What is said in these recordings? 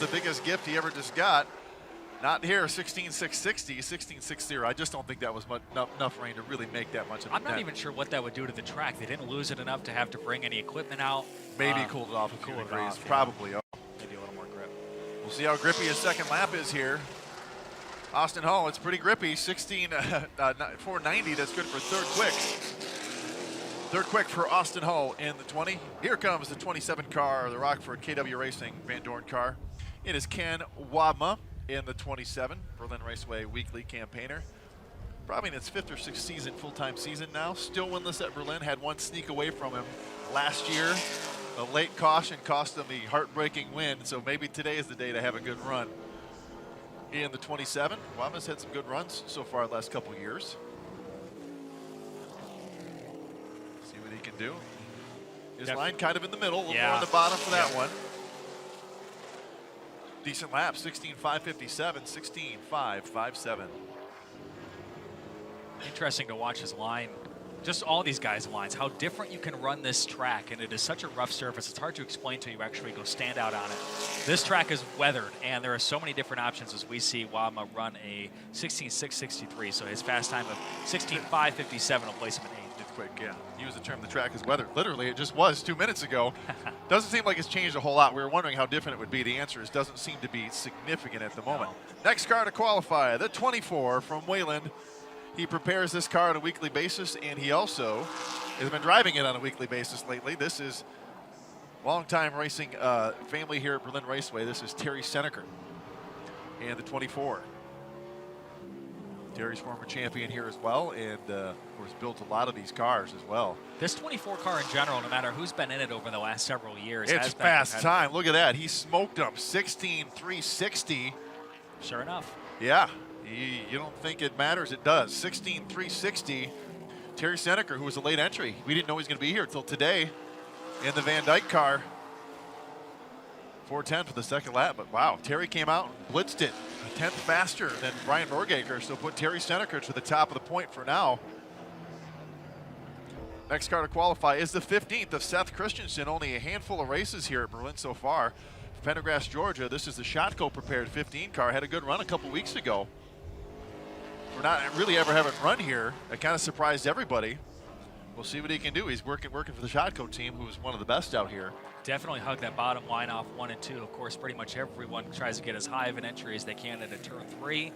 the biggest gift he ever just got. Not here, 16,660, 16,60. I just don't think that was enough rain to really make that much of a I'm not even sure what that would do to the track. They didn't lose it enough to have to bring any equipment out. Maybe cooled it off a few degrees, probably. Yeah. Maybe a little more grip. We'll see how grippy his second lap is here. Austin Hull, it's pretty grippy, 490. That's good for third quick. Third quick for Austin Hull in the 20. Here comes the 27 car, the Rockford KW Racing Van Dorn car. It is Ken Wadma in the 27, Berlin Raceway weekly campaigner. Probably in its 5th or 6th season, full-time season now. Still winless at Berlin, had one sneak away from him last year. A late caution cost him the heartbreaking win, so maybe today is the day to have a good run. In the 27, Wadma's had some good runs so far the last couple years. See what he can do. His line kind of in the middle, a little more on the bottom for that one. Decent lap, 16,557, 16,557. Interesting to watch his line. Just all these guys' lines, how different you can run this track, and it is such a rough surface. It's hard to explain until you actually go stand out on it. This track is weathered, and there are so many different options as we see Wadma run a 16,663, so his fast time of 16,557 will place him in 8th. Quick, yeah. Use the term the track is weathered. Literally, it just was 2 minutes ago. Doesn't seem like it's changed a whole lot. We were wondering how different it would be. The answer is doesn't seem to be significant at the moment. No. Next car to qualify, the 24 from Wayland. He prepares this car on a weekly basis, and he also has been driving it on a weekly basis lately. This is longtime racing family here at Berlin Raceway. This is Terry Seneker and the 24. Terry's former champion here as well, and of course built a lot of these cars as well. This 24 car in general, no matter who's been in it over the last several years, it's fast time. Look at that. He smoked them, 16,360. Sure enough. Yeah. You don't think it matters? It does. 16,360. Terry Seneker, who was a late entry. We didn't know he was going to be here until today in the Van Dyke car. 4:10 for the second lap, but wow, Terry came out and blitzed it. A 10th faster than Brian Norgaker, so put Terry Seneker to the top of the point for now. Next car to qualify is the 15th of Seth Christensen. Only a handful of races here at Berlin so far. Pendergrass, Georgia. This is the Shotco prepared 15 car. Had a good run a couple weeks ago. For not really ever having run here, that kind of surprised everybody. We'll see what he can do. He's working for the Shotco team, who's one of the best out here. Definitely hug that bottom line off 1 and 2. Of course, pretty much everyone tries to get as high of an entry as they can into turn 3.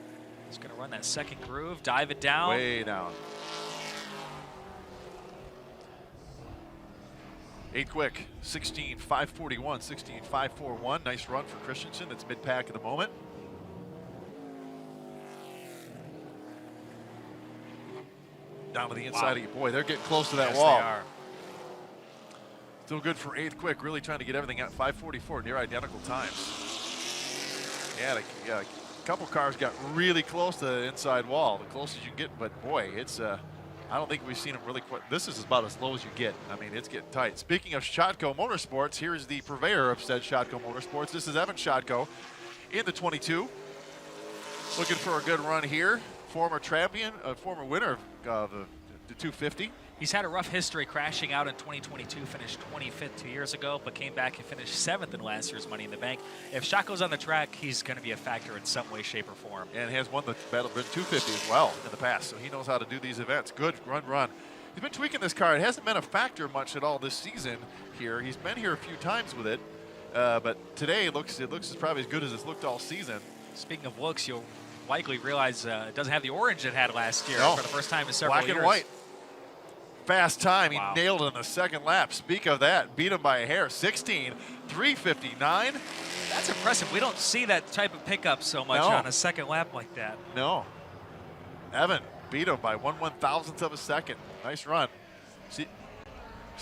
He's going to run that second groove, dive it down. Way down. 8 quick, 16,541, 16,541. Nice run for Christensen. It's mid-pack at the moment. Down to the inside of you. Boy, they're getting close to that wall. They are. Still good for 8th quick, really trying to get everything at 5:44, near identical times. Yeah, a couple cars got really close to the inside wall, the closest you can get, but boy, it's, I don't think we've seen them really quite. This is about as low as you get. I mean, it's getting tight. Speaking of Shotco Motorsports, here's the purveyor of said Shotco Motorsports. This is Evan Shotco in the 22. Looking for a good run here. Former champion, former winner of the 250. He's had a rough history, crashing out in 2022, finished 25th 2 years ago, but came back and finished 7th in last year's Money in the Bank. If Shotco's on the track, he's going to be a factor in some way, shape, or form. And has won the Battle Bridge 250 as well in the past, so he knows how to do these events. Good run. He's been tweaking this car. It hasn't been a factor much at all this season here. He's been here a few times with it, but today it looks probably as good as it's looked all season. Speaking of looks, you'll likely realize it doesn't have the orange it had last year for the first time in several years. Black and white. Fast time. Wow. He nailed it in the second lap. Speak of that, beat him by a hair. 16,359. That's impressive. We don't see that type of pickup so much on a second lap like that. No. Evan beat him by 1/1000th of a second. Nice run. See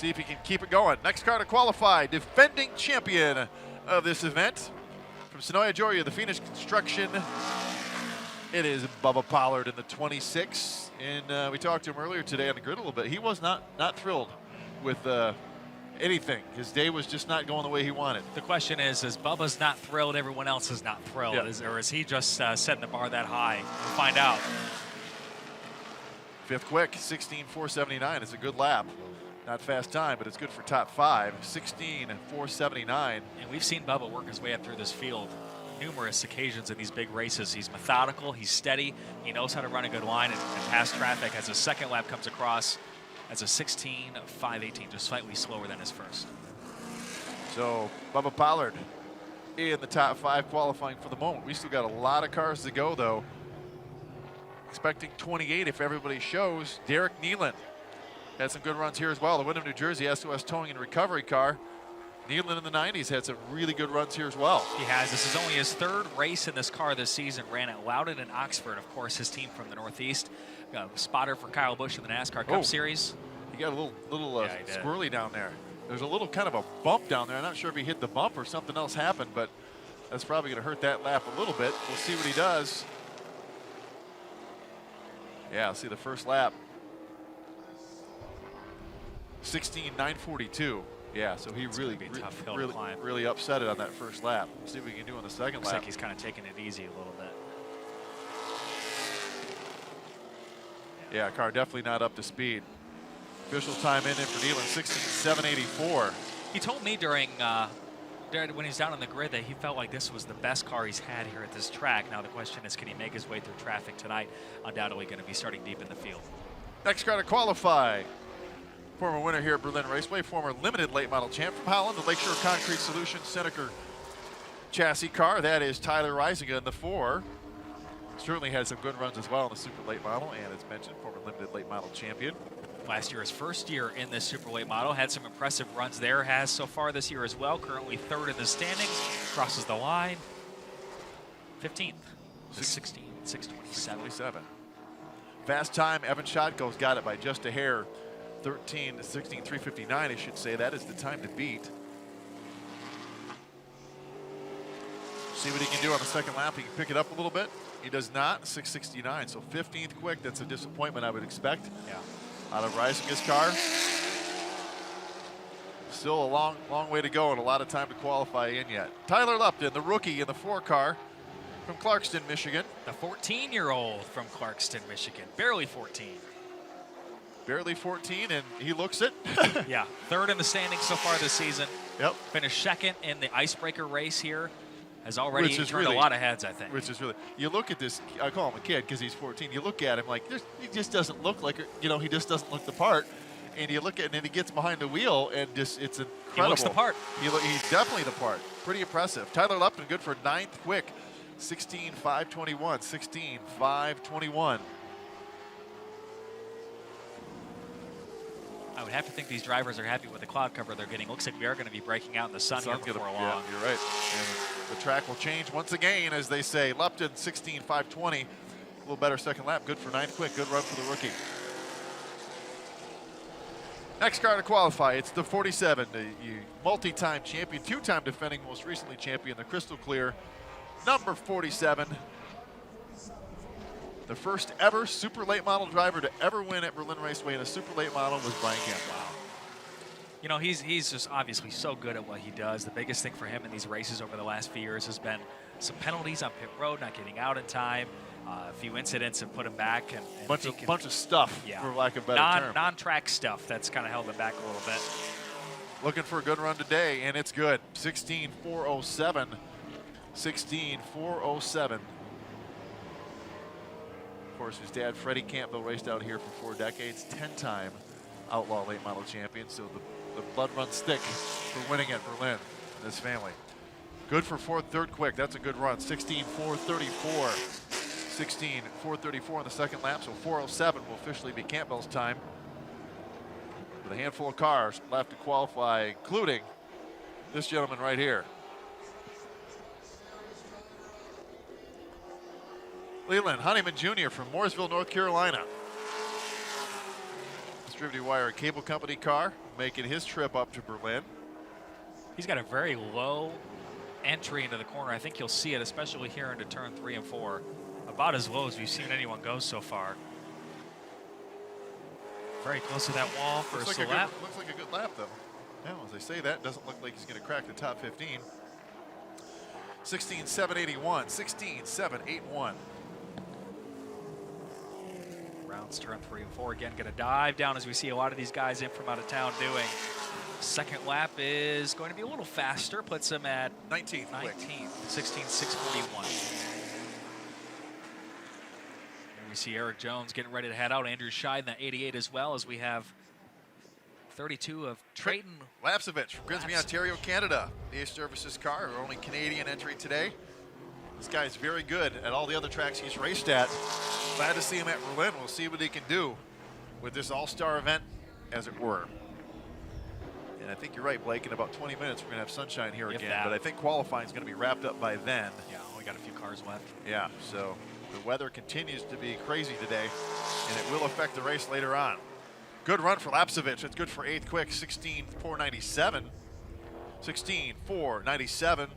if he can keep it going. Next car to qualify, defending champion of this event from Sonoya, Georgia, the Phoenix Construction. It is Bubba Pollard in the 26. And we talked to him earlier today on the grid a little bit. He was not thrilled with anything. His day was just not going the way he wanted. The question is Bubba's not thrilled, everyone else is not thrilled? Yeah. Or is he just setting the bar that high? We'll find out. 5th quick, 16,479. It's a good lap. Not fast time, but it's good for top 5. 16,479. And we've seen Bubba work his way up through this field numerous occasions in these big races. He's methodical, he's steady, he knows how to run a good line and pass traffic. As his second lap comes across as a 16.518, just slightly slower than his first. So Bubba Pollard in the top 5 qualifying for the moment. We still got a lot of cars to go, though. Expecting 28 if everybody shows. Derek Nealon had some good runs here as well. The Wyndham, New Jersey SOS Towing and Recovery car. Nealon in the 90s had some really good runs here as well. He has. This is only his 3rd race in this car this season. Ran at Loudon and Oxford, of course, his team from the Northeast. Spotter for Kyle Busch in the NASCAR Cup Series. He got a little squirrely down there. There's a little kind of a bump down there. I'm not sure if he hit the bump or something else happened, but that's probably going to hurt that lap a little bit. We'll see what he does. Yeah, see the first lap. 16.942. Yeah, so he really upset it on that first lap. We'll see what we can do on the second lap. Looks like he's kind of taking it easy a little bit. Yeah, car definitely not up to speed. Official time in for Nealon, 16.784. He told me during when he's down on the grid that he felt like this was the best car he's had here at this track. Now the question is, can he make his way through traffic tonight? Undoubtedly going to be starting deep in the field. Next car to qualify. Former winner here at Berlin Raceway, former limited late model champ from Holland, the Lakeshore Concrete Solutions Seneca chassis car. That is Tyler Reisinger in the 4. Certainly had some good runs as well in the super late model, and as mentioned, former limited late model champion. Last year, his first year in this super late model, had some impressive runs there, has so far this year as well. Currently 3rd in the standings, crosses the line. 15th, 627. Fast time, Evan Shotko's got it by just a hair. 16.359, I should say. That is the time to beat. See what he can do on the second lap. He can pick it up a little bit. He does not. 6.69, so 15th quick. That's a disappointment, I would expect. Yeah. Out of Reisinger's car. Still a long way to go and a lot of time to qualify in yet. Tyler Lupton, the rookie in the 4 car from Clarkston, Michigan. The 14-year-old from Clarkston, Michigan. Barely 14. Barely 14, and he looks it. Yeah, 3rd in the standings so far this season. Yep. Finished 2nd in the icebreaker race here. Has already turned a lot of heads, I think. Which is really, you look at this, I call him a kid because he's 14. You look at him like, he just doesn't look like, he just doesn't look the part. And you look at it and he gets behind the wheel and just, it's incredible. He looks the part. He's definitely the part. Pretty impressive. Tyler Lupton, good for 9th quick. 16.521, 16.521. I would have to think these drivers are happy with the cloud cover they're getting. Looks like we are going to be breaking out in the sun here before long. Yeah, you're right. And the track will change once again, as they say. Lupton, 16.520. A little better second lap. Good for 9th quick. Good run for the rookie. Next car to qualify, it's the 47, the multi-time champion, 2-time defending, most recently champion, the Crystal Clear, number 47. The first ever super late model driver to ever win at Berlin Raceway in a super late model was Brian Campbell. Wow. You know, he's just obviously so good at what he does. The biggest thing for him in these races over the last few years has been some penalties on pit road, not getting out in time. A few incidents have put him back. And bunch of stuff, yeah, for lack of a better term. Non-track stuff that's kind of held him back a little bit. Looking for a good run today, and it's good. 16.407. 16.407. Of course, his dad, Freddie Campbell, raced out here for 4 decades, 10-time outlaw late model champion. So the blood runs thick for winning at Berlin in this family. Good for 3rd quick. That's a good run. 16.434. 16.434 on the second lap, so 4:07 will officially be Campbell's time. With a handful of cars left to qualify, including this gentleman right here. Leland Honeyman Jr. from Mooresville, North Carolina. Distributed Wire Cable Company car, making his trip up to Berlin. He's got a very low entry into the corner. I think you'll see it, especially here into turn 3 and 4. About as low as we've seen anyone go so far. Very close to that wall for a lap. Looks like a good lap, though. Now, as they say that, doesn't look like he's going to crack the top 15. 16.781, 16.781. Rounds turn 3 and 4 again. Going to dive down as we see a lot of these guys in from out of town doing. Second lap is going to be a little faster, puts him at 19th. 19th, 16:641. Here we see Eric Jones getting ready to head out. Andrew Scheid in that 88 as well, as we have 32 of Trayton Lapsevich from Grimsby, Ontario, Canada. The Ace Services car, our only Canadian entry today. This guy's very good at all the other tracks he's raced at. Glad to see him at Berlin. We'll see what he can do with this all-star event, as it were. And I think you're right, Blake. In about 20 minutes, we're going to have sunshine here again. But I think qualifying is going to be wrapped up by then. Yeah, only got a few cars left. Yeah, so the weather continues to be crazy today, and it will affect the race later on. Good run for Lapsevich. It's good for 8th quick, 16:497. 16:497.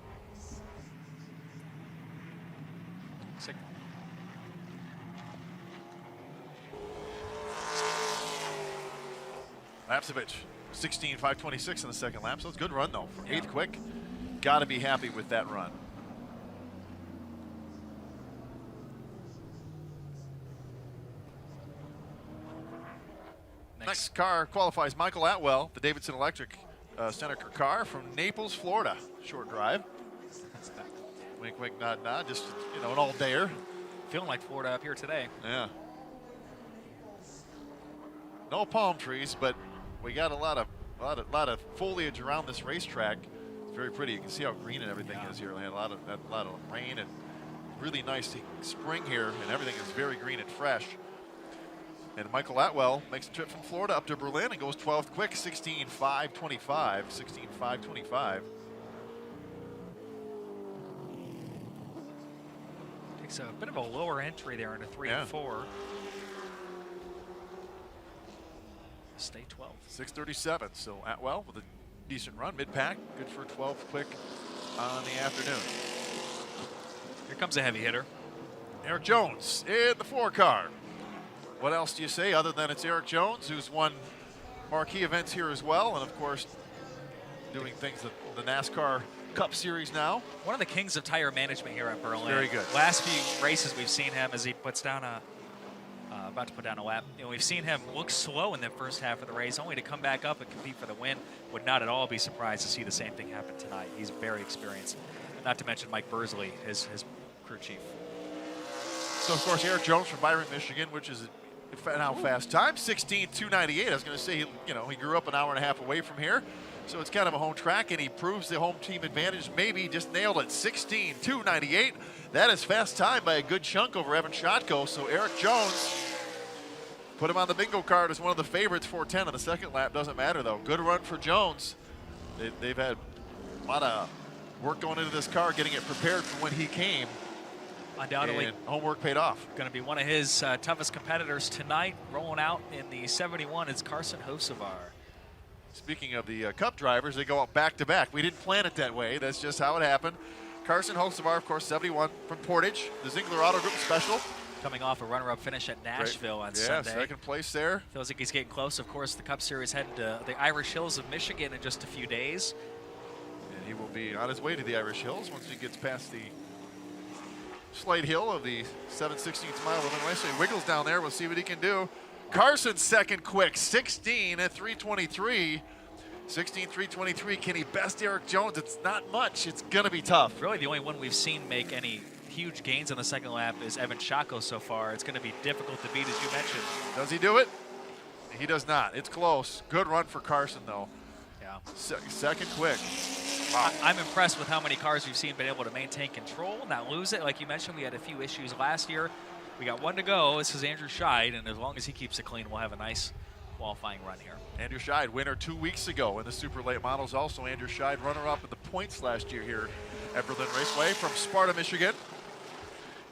Lapsevich, 16:526 in the second lap. So it's a good run, though, for 8th quick. Got to be happy with that run. Next car qualifies Michael Atwell, the Davidson Electric Seneca car from Naples, Florida. Short drive. Wink, wink, nod, nod. Just, you know, an all-dayer. Feeling like Florida up here today. Yeah. No palm trees, but we got a lot of foliage around this racetrack. It's very pretty. You can see how green and everything is here. We had a lot of rain and really nice spring here, and everything is very green and fresh. And Michael Atwell makes a trip from Florida up to Berlin and goes 12th quick, 16:525. 16:525. Takes a bit of a lower entry there into 3 and 4. Stay 12th. 6:37. So Atwell with a decent run, mid-pack, good for 12th quick on the afternoon. Here comes a heavy hitter. Eric Jones in the 4 car. What else do you say other than it's Eric Jones, who's won marquee events here as well, and of course doing things at the NASCAR Cup Series now. One of the kings of tire management here at Berlin. Very good. Last few races we've seen him as he puts down about to put down a lap. You know, we've seen him look slow in the first half of the race, only to come back up and compete for the win. Would not at all be surprised to see the same thing happen tonight. He's very experienced. Not to mention Mike Bursley, his crew chief. So of course Eric Jones from Byron, Michigan, which is now fast time, 16:298. I was going to say, he grew up an hour and a half away from here, so it's kind of a home track, and he proves the home team advantage. Maybe just nailed it. 16:298. That is fast time by a good chunk over Evan Shotko. So Eric Jones, put him on the bingo card as one of the favorites. 4:10 on the second lap. Doesn't matter though. Good run for Jones. They've had a lot of work going into this car, getting it prepared for when he came. Undoubtedly. And homework paid off. Going to be one of his toughest competitors tonight. Rolling out in the 71 is Carson Hocevar. Speaking of the Cup drivers, they go up back-to-back. We didn't plan it that way. That's just how it happened. Carson Hocevar, of course, 71 from Portage, the Ziegler Auto Group Special. Coming off a runner-up finish at Nashville on Sunday. Yeah, second place there. Feels like he's getting close. Of course, the Cup Series heading to the Irish Hills of Michigan in just a few days. And he will be on his way to the Irish Hills once he gets past the slight hill of the 7/16 mile of Illinois. So he wiggles down there. We'll see what he can do. Carson second quick, 16:323. 16:323. Can he best Eric Jones? It's not much. It's going to be tough. Really, the only one we've seen make any huge gains on the second lap is Evan Shotko so far. It's going to be difficult to beat, as you mentioned. Does he do it? He does not. It's close. Good run for Carson, though. Yeah. Second quick. Wow. I'm impressed with how many cars we've seen been able to maintain control, not lose it. Like you mentioned, we had a few issues last year. We got one to go. This is Andrew Scheid, and as long as he keeps it clean, we'll have a nice qualifying run here. Andrew Scheid, winner 2 weeks ago in the super late models. Also Andrew Scheid, runner-up at the points last year here at Berlin Raceway from Sparta, Michigan.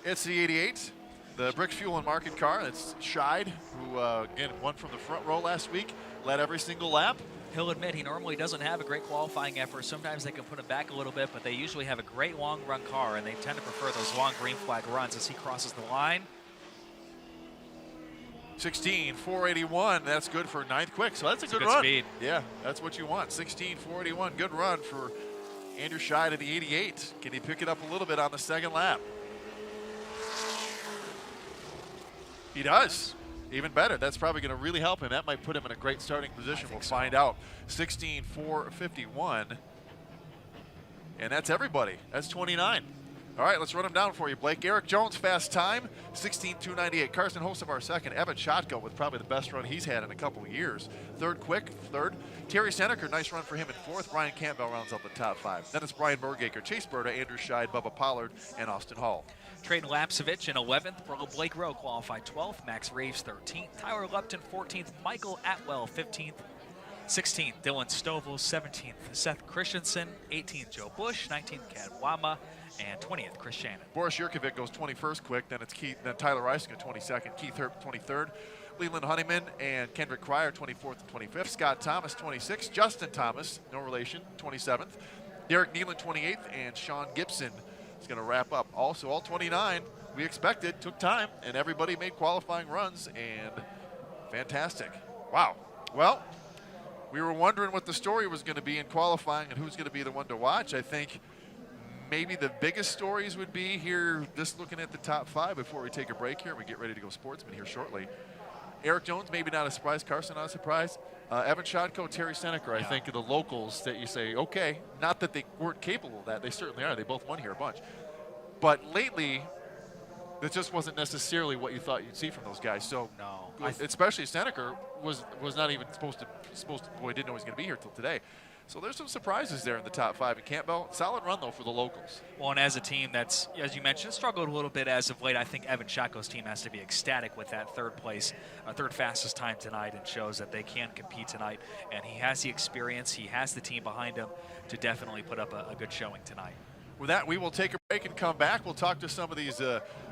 It's the 88, the Brick Fuel and Market car. It's Scheid, who again won from the front row last week, led every single lap. He'll admit he normally doesn't have a great qualifying effort. Sometimes they can put him back a little bit, but they usually have a great long run car, and they tend to prefer those long green flag runs as he crosses the line. 16:481. That's good for 9th quick. So that's a good run. Speed. Yeah, that's what you want. 16:481. Good run for Andrew Scheid of the 88. Can he pick it up a little bit on the second lap? He does. Even better. That's probably going to really help him. That might put him in a great starting position. We'll so. find out. 16.451. And that's everybody. That's 29. All right, let's run them down for you, Blake. Eric Jones, fast time, 16.298. Carson Hocevar, second. Evan Shotko with probably the best run he's had in a couple of years. Third, quick, third. Terry Seneker, nice run for him in fourth. Brian Campbell rounds out the top five. Then it's Brian Bergaker, Chase Berta, Andrew Scheid, Bubba Pollard, and Austin Hall. Trayton Lapsevich in 11th. Blake Rowe qualified 12th. Max Reeves 13th. Tyler Lupton 14th. Michael Atwell 15th. 16th, Dylan Stovall. 17th, Seth Christensen. 18th, Joe Bush. 19th, Cad Wama. And 20th, Chris Shannon. Boris Yurkovic goes 21st quick. Then it's then Tyler Reisinger 22nd. Keith Herb 23rd. Leland Honeyman and Kendrick Cryer 24th and 25th. Scott Thomas 26th. Justin Thomas, no relation, 27th. Derek Nealon 28th. And Sean Gibson is going to wrap up. Also, all 29 we expected, took time, and everybody made qualifying runs, and fantastic. Wow. Well, we were wondering what the story was going to be in qualifying and who's going to be the one to watch. I think maybe the biggest stories would be here, just looking at the top five before we take a break here and we get ready to go sportsman here shortly. Eric Jones, maybe not a surprise. Carson, not a surprise. Evan Shotko, Terry Seneker, I think, are the locals that you say, okay, not that they weren't capable of that. They certainly are. They both won here a bunch. But lately, that just wasn't necessarily what you thought you'd see from those guys. So, no, especially Seneker was not even supposed to. Boy, didn't know he was going to be here till today. So there's some surprises there in the top five. And Campbell, solid run though for the locals. Well, and as a team that's, as you mentioned, struggled a little bit as of late, I think Evan Shotko's team has to be ecstatic with that third place, third fastest time tonight, and shows that they can compete tonight. And he has the experience, he has the team behind him to definitely put up a good showing tonight. With that, we will take a break and come back. We'll talk to some of these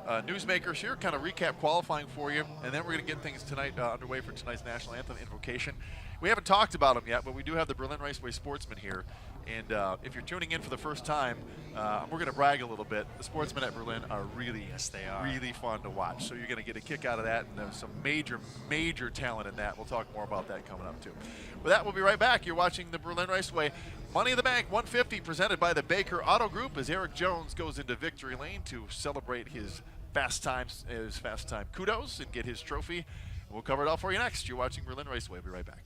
newsmakers here, kind of recap qualifying for you, and then we're going to get things tonight underway for tonight's national anthem invocation. We haven't talked about them yet, but we do have the Berlin Raceway Sportsmen here. And if you're tuning in for the first time, we're going to brag a little bit. The sportsmen at Berlin are really, really fun to watch. So you're going to get a kick out of that, and there's some major talent in that. We'll talk more about that coming up too. With that, we'll be right back. You're watching the Berlin Raceway Money in the Bank 150 presented by the Baker Auto Group as Eric Jones goes into victory lane to celebrate his fast time kudos and get his trophy. We'll cover it all for you next. You're watching Berlin Raceway. We'll be right back.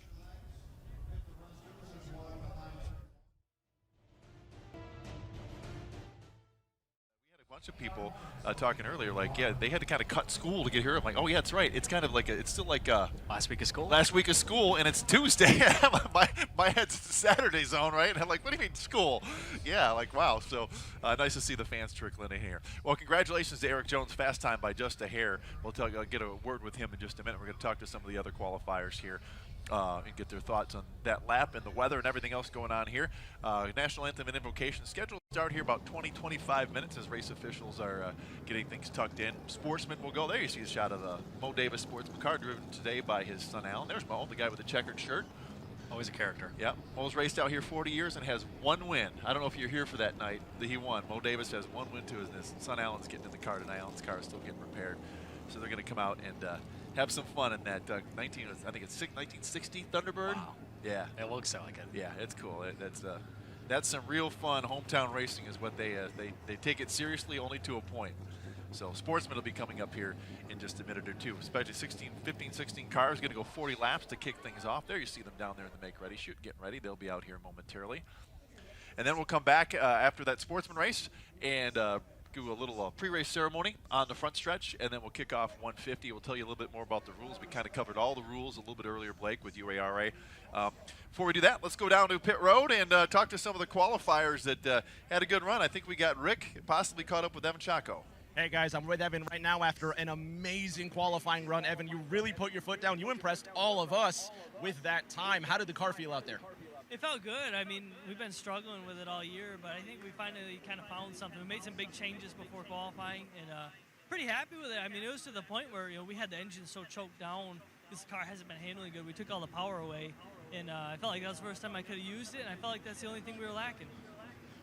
Bunch of people talking earlier, like, yeah, they had to kind of cut school to get here. I'm like, oh yeah, that's right. It's kind of like it's still like last week of school. Last week of school, and it's Tuesday. my head's Saturday zone, right? And I'm like, what do you mean school? Yeah, like wow. So nice to see the fans trickling in here. Well, congratulations to Eric Jones, fast time by just a hair. We'll get a word with him in just a minute. We're going to talk to some of the other qualifiers here. And get their thoughts on that lap and the weather and everything else going on here. National Anthem and Invocation scheduled to start here about 20-25 minutes as race officials are getting things tucked in. Sportsman will go. There you see a shot of the Mo Davis Sportsman car driven today by his son Alan. There's Mo, the guy with the checkered shirt. Always a character. Yeah, Mo's raced out here 40 years and has one win. I don't know if you're here for that night that he won. Mo Davis has one win to his son Alan's getting in the car tonight. Alan's car is still getting repaired. So they're going to come out and have some fun in that 1960 Thunderbird. Wow. Yeah. It looks like it. Yeah, it's cool. That's some real fun hometown racing is what they take it seriously only to a point. So Sportsman will be coming up here in just a minute or two, especially 15, 16 cars going to go 40 laps to kick things off. There you see them down there in the make ready chute, getting ready. They'll be out here momentarily. And then we'll come back after that Sportsman race and do a little pre-race ceremony on the front stretch, and then we'll kick off 150. We'll tell you a little bit more about the rules. We kind of covered all the rules a little bit earlier, Blake, with UARA. Before we do that, let's go down to pit road and talk to some of the qualifiers that had a good run. I think we got Rick possibly caught up with Evan Shotko. Hey guys, I'm with Evan right now after an amazing qualifying run. Evan, you really put your foot down. You impressed all of us with that time. How did the car feel out there? It felt good. I mean, we've been struggling with it all year, but I think we finally kind of found something. We made some big changes before qualifying, and pretty happy with it. I mean, it was to the point where we had the engine so choked down. This car hasn't been handling good. We took all the power away, and I felt like that was the first time I could have used it, and I felt like that's the only thing we were lacking.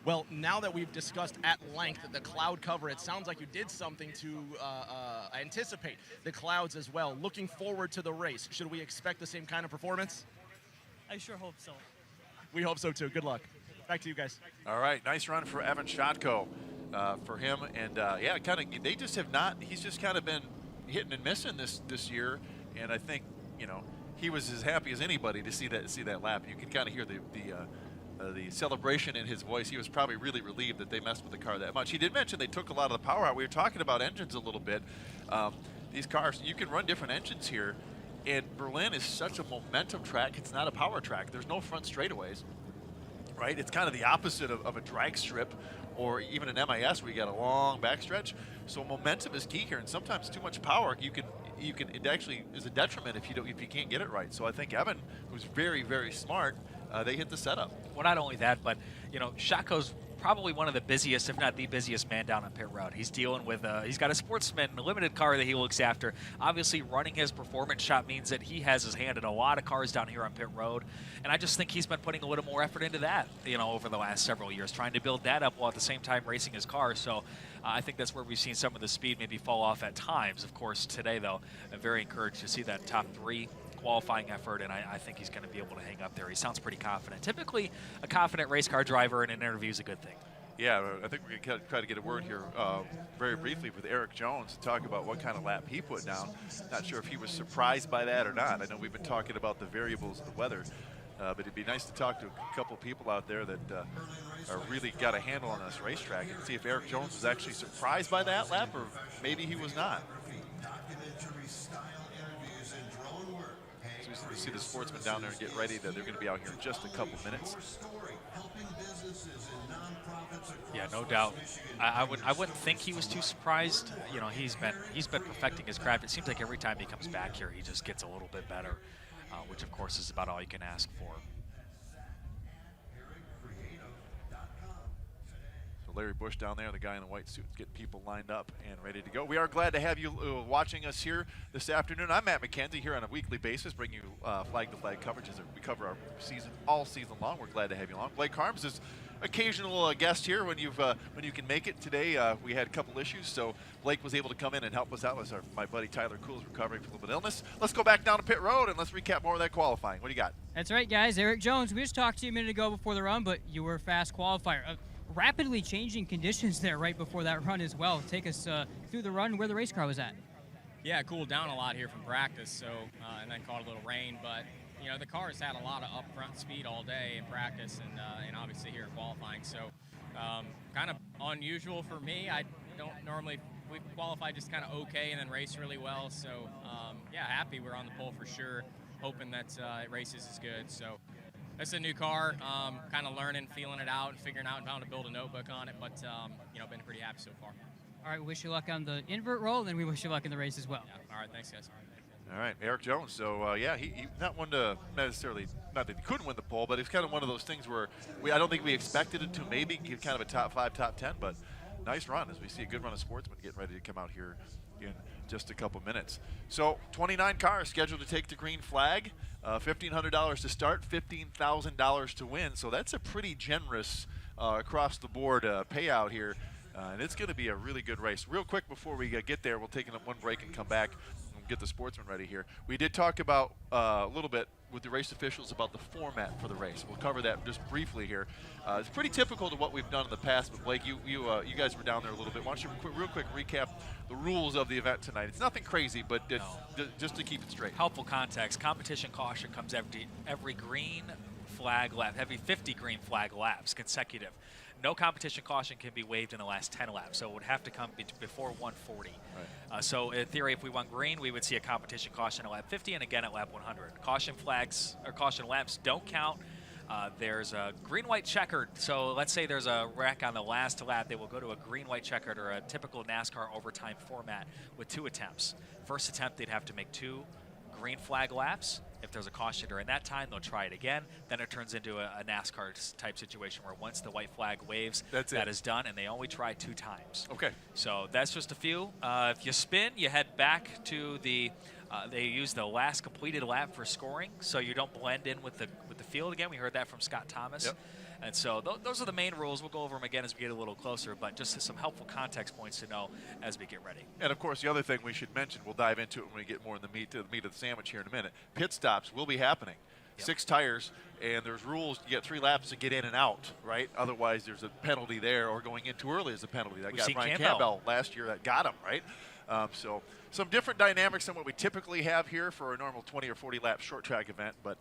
Well, now that we've discussed at length the cloud cover, it sounds like you did something to anticipate the clouds as well. Looking forward to the race, should we expect the same kind of performance? I sure hope so. We hope so too. Good luck. Back to you guys. All right, nice run for Evan Shotko for him, and yeah, kind of they just have not. He's just kind of been hitting and missing this year, And I think, you know, he was as happy as anybody to see that lap. You can kind of hear the celebration in his voice. He was probably really relieved that they messed with the car that much. He did mention they took a lot of the power out. We were talking about engines a little bit. These cars, you can run different engines here, and Berlin is such a momentum track. It's not a power track. There's no front straightaways, right? It's kind of the opposite of a drag strip or even an MIS where you got a long backstretch. So momentum is key here, and sometimes too much power it actually is a detriment if you can't get it right. So I think Evan, who's very, very smart, they hit the setup. Well, not only that, but you know, Shaco's probably one of the busiest, if not the busiest man down on pit road. He's dealing with, he's got a Sportsman limited car that he looks after. Obviously, running his performance shop means that he has his hand in a lot of cars down here on pit road. And I just think he's been putting a little more effort into that, you know, over the last several years, trying to build that up while at the same time racing his car. So I think that's where we've seen some of the speed maybe fall off at times. Of course, today, though, I'm very encouraged to see that top 3 qualifying effort, and I think he's going to be able to hang up there. He sounds pretty confident. Typically, a confident race car driver in an interview is a good thing. Yeah, I think we're going to try to get a word here very briefly with Eric Jones to talk about what kind of lap he put down. Not sure if he was surprised by that or not. I know we've been talking about the variables of the weather, but it'd be nice to talk to a couple people out there that are really got a handle on this racetrack and see if Eric Jones was actually surprised by that lap or maybe he was not. So we see the Sportsman down there and get ready. They're going to be out here in just a couple minutes. Yeah, no doubt. I wouldn't think he was too surprised. You know, he's been perfecting his craft. It seems like every time he comes back here, he just gets a little bit better, which of course is about all you can ask for. Larry Bush down there, the guy in the white suit, getting people lined up and ready to go. We are glad to have you watching us here this afternoon. I'm Matt McKenzie here on a weekly basis, bringing you flag-to-flag coverage as we cover our season all season long. We're glad to have you along. Blake Harms is occasional guest here when you can make it. Today we had a couple issues, so Blake was able to come in and help us out as my buddy Tyler Cool is recovering from a little bit of illness. Let's go back down to pit road and let's recap more of that qualifying. What do you got? That's right, guys. Eric Jones. We just talked to you a minute ago before the run, but you were a fast qualifier. Rapidly changing conditions there right before that run as well. Take us through the run where the race car was at. Yeah, it cooled down a lot here from practice, so and then caught a little rain, but you know the car's had a lot of upfront speed all day in practice and obviously here in qualifying. So kind of unusual for me. I don't normally, we qualify just kind of okay and then race really well. So yeah, happy we're on the pole for sure. Hoping that it races is good. So. It's a new car, kind of learning, feeling it out, and figuring out how to build a notebook on it, but, you know, been pretty happy so far. All right, we wish you luck on the invert roll, and then we wish you luck in the race as well. Yeah. All right, thanks, guys. All right, Eric Jones. So, yeah, he not one to necessarily, not that he couldn't win the pole, but it's kind of one of those things where I don't think we expected it to maybe get kind of a top 5, top 10, but nice run as we see a good run of Sportsman getting ready to come out here in just a couple minutes. So 29 cars scheduled to take the green flag. $1,500 to start, $15,000 to win. So that's a pretty generous across the board payout here. And it's going to be a really good race. Real quick before we get there, we'll take one break and come back and get the Sportsman ready here. We did talk about a little bit with the race officials about the format for the race. We'll cover that just briefly here. It's pretty typical to what we've done in the past, but Blake, you guys were down there a little bit. Why don't you real quick recap the rules of the event tonight? It's nothing crazy, but just to keep it straight. Helpful context. Competition caution comes every green flag lap, every 50 green flag laps consecutive. No competition caution can be waived in the last 10 laps, so it would have to come before 140. Right. So in theory, if we went green, we would see a competition caution at lap 50 and again at lap 100. Caution flags or caution laps don't count. There's a green-white checkered, so let's say there's a wreck on the last lap, they will go to a green-white checkered or a typical NASCAR overtime format with 2 attempts. First attempt, they'd have to make 2 green flag laps. If there's a caution during that time, they'll try it again. Then it turns into a NASCAR type situation where once the white flag waves, that is done, and they only try 2 times. Okay. So that's just a few. If you spin, you head back to the they use the last completed lap for scoring, so you don't blend in with the field again. We heard that from Scott Thomas. Yep. And so those are the main rules. We'll go over them again as we get a little closer, but just some helpful context points to know as we get ready. And, of course, the other thing we should mention, we'll dive into it when we get more in the meat of the sandwich here in a minute. Pit stops will be happening. Yep. 6 tires, and there's rules. You get 3 laps to get in and out, right? Otherwise, there's a penalty there, or going in too early is a penalty. That got Ryan Campbell last year. That got him, right? So some different dynamics than what we typically have here for a normal 20 or 40 lap short track event, but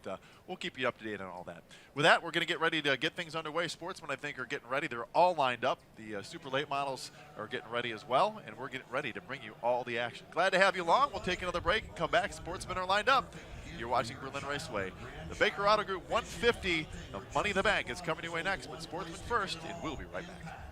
we'll keep you up to date on all that. With that, we're going to get ready to get things underway. Sportsmen, I think, are getting ready. They're all lined up. The super late models are getting ready as well, and we're getting ready to bring you all the action. Glad to have you along. We'll take another break and come back. Sportsmen are lined up. You're watching Berlin Raceway. The Baker Auto Group 150 of Money in the Bank is coming your way next, but Sportsmen first, and we'll be right back.